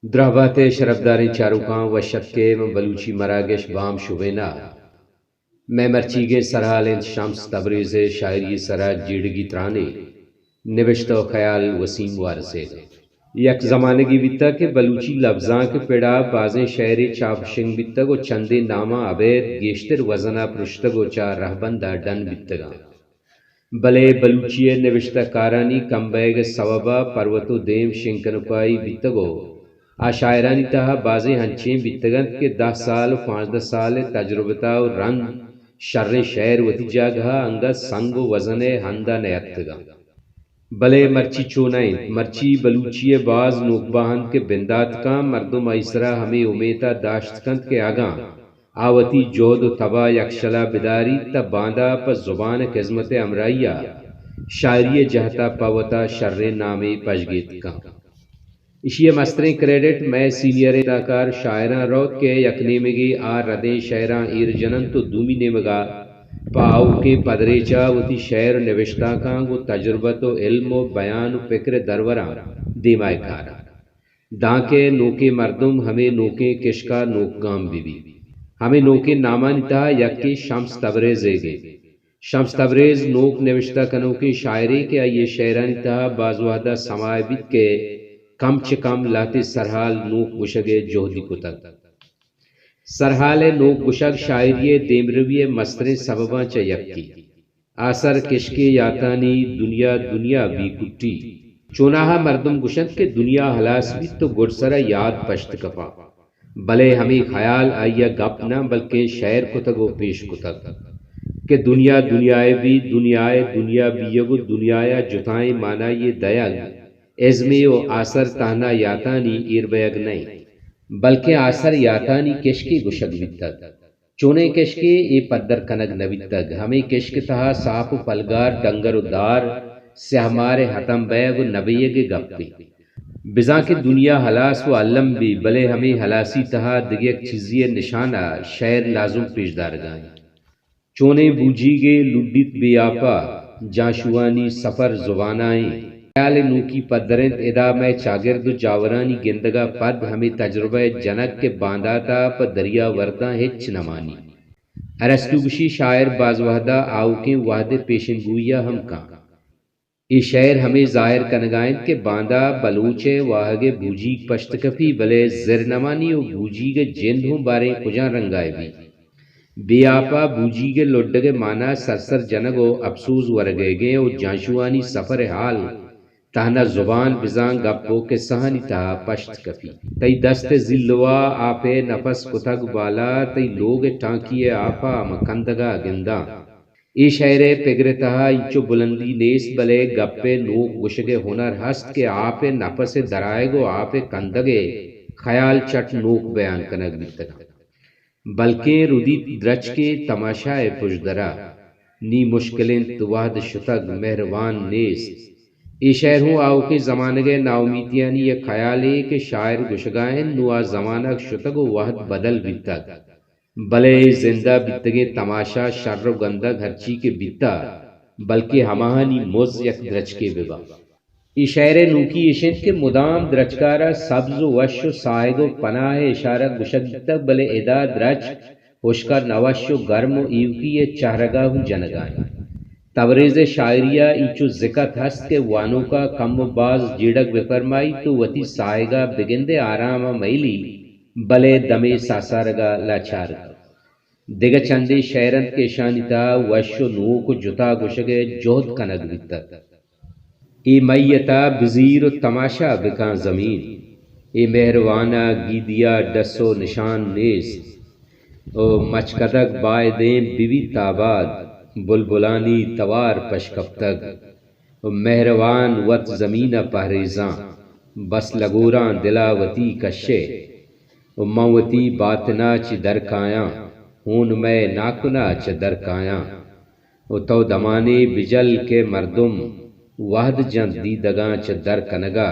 درہبات شرفداریں چاروکاں و شکے و بلوچی مراگش بام شوینا میں مرچیگے سرحالند شمس تبریز شاعری سرا جیڑگی ترانے نوشتہ و خیال وسیم وارسے یک زمانگی بیتا کہ بلوچی لفظاں کے پیڑا بازیں شعر چاپشنگ بیتگ و چندے نامہ عبید گیشتر وزنہ پرشتگ و چا رہبندہ ڈن بیتگاں بلے بلوچی نوشتہ کارانی کمبیگ سوابا پروتو دیم شنکنپائی بیتگو آ شاعرانی تہا بازیں ہنچیں بیتگند کے 10 سال و 15 سال تجربتا و رند شر شعر وتی جاگہا انگا سنگ و وزن ہندہ نیتگا بلے مرچی چونائیں مرچی بلوچی باز نوکباہند کے بندات کا مردم ایسرا ہمیں امیتا داشت کند کے آگاں آوتی جہد و تبا یکشلا بداری تا باندھا پا زبان قسمت امرائیہ شاعری جہتا پاوتا شر نامی پشگیت کا اشیہ مستریں کریڈٹ میں سینئر اداکار شاعراں روت کے یکنیمگی آ ردیں شاعراں ایر جنن تو دومی نیمگا پاؤ کے پدریچا وتی شعر نوشتہ کاں گو تجربت و علم و بیان و فکر دروراں دیمائے کارا دانکے نوکے مردم ہمیں نوکے کشکا نوک گام بھی ہمیں نوکے نامان تا یکی شمس تبریز گے شمس تبریز نوک نوشتہ کنو کے شاعری کے آئیے شعرانی تا بازوہدہ سمائے بیت کے کم چکم لاتے سرحال نوک گشگے جہدی کتگ سرحال نوک گشگ شاعری دیمروی مستریں سبباں چا یکی آثر کشکے یاتانی دنیا دنیا بھی کٹی چوناہا مردم گشند کے دنیا ہلاس بھی تو گرسرہ یاد پشت کپا بلے ہمیں خیال آئیا گپ نہ بلکہ شعر کتگ و پیش کتگ کہ دنیا دنیائے بھی دنیائے دنیا بھی یگو دنیایا جتائیں مانا یہ دیگ ازمی و آثر تہنا یاتانی ایر بیگ نہیں بلکہ آثر یاتانی کشکی گشگ بیتگ چونے کشکی ای پدر کنگ نویتگ ہمیں کشک تہا صاف و پلگار ڈنگر و دار سہمار حتم بیگ و نبیگ گپی بزاں کی دنیا ہلاس و علم بھی بلے ہمیں ہلاسی تہا دیگ چیزی نشانہ شعر لازم پیش دارگائیں چونے بوجھی گے لڈیت بی آپا جاشوانی سفر زبانائیں خیال نوکی پدرند ادا میں چاگرد و جاورانی گندگا پد ہمیں تجربہ جنک کے بانداتا پا دریا ورداں ہچ نمانی ارسطوگشی شاعر باز وحدہ آوکیں وحد پیشنگویا ہم کان ای شعر ہمیں ظاہر کنگائیں کہ باندھا بلوچے واہگے بوجیگ پشت کپی بلے زرنمانی و بوجیگ جند ہوں باریں کجاں رنگائے بھی بی آپا بوجیگ لڈگے مانا سرسر جنگو افسوس ورگے گے و جانشوانی سفر حال تہنا زبان بزان گپو کے سہنی تہا پشت کپی تی دست زلوا آپے نفس کتگ بالا تی لوگ ٹانکی آپا مکندگا گنداں ای شعر پگر تہا انچو بلندی نیس بلے گپے نوک گشگے ہنر ہست کے آپے نفس درائے گو آپے کندگے خیال چٹ نوک بیان کنگ بیتگا بلکہ ردیت درچ کے تماشائے پشدرا نی مشکلیں توہد شتگ مہروان نیست ای شعر ہوں آو کے زمانگے ناؤمیتیانی یہ خیالے کہ شاعر گشگائیں نوا زمانک شتگ و وحد بدل بیتگ بلے زندہ بیتگے تماشا شر و گندہ گھرچی کے بیتا بلکہ ہماہنی مز یک درچ کے ببا ای شعر نوکی اشند کے مدام درچکارا سبز و وش و سائگ و پناہ اشارہ گشگ بیتا بلے ادا درچ ہوشکا نوش و گرم و ایوکی یہ چہرگاہ ہوں جنگائیں تبریز شاعریہ ایچو ذکت ہست کے وانو کا کم و باز جیڑک بفرمائی تو وتی سائگا بگندے آرام میلی بلے دمے ساسارگا لاچار دیگا چندے شعرند کے شانتا وش و نوک و جتا گشگے جہد کنگ بیتا ای میتا بزیر و تماشا بکان زمین ای مہروانا گیدیا ڈس و نشان نیست او مچکدک بائدیں بیوی تاباد بلبلانی توار پشکپتگ مہروان وط زمین پہریزاں بس لگوراں دلاوتی کشے موتی باطنا چی درکایاں ہون میں ناکنا چ درکایاں تو دمانے بجل کے مردم وحد جن دیدگاں چ درکنگا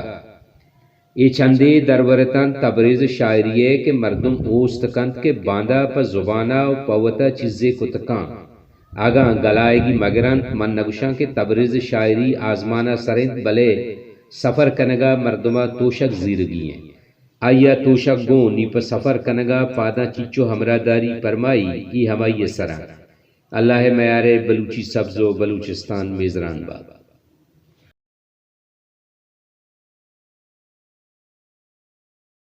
ای چندے درورتان تبریز شاعریے کے مردم اوست کند کے باندھا پا زبانہ و پوتا چیزے کتکاں آگاں گلائے گی مگرند من نگشاں کے تبریز شاعری آزمانہ سرند بلے سفر کنگا مردمہ توشک زیرگی ہیں آیا توشک گوں نی پا سفر کنگا پادا چیچو ہمراداری پرمائی ای ہمائی سرا اللہ میارے بلوچی سبز و بلوچستان میزران باد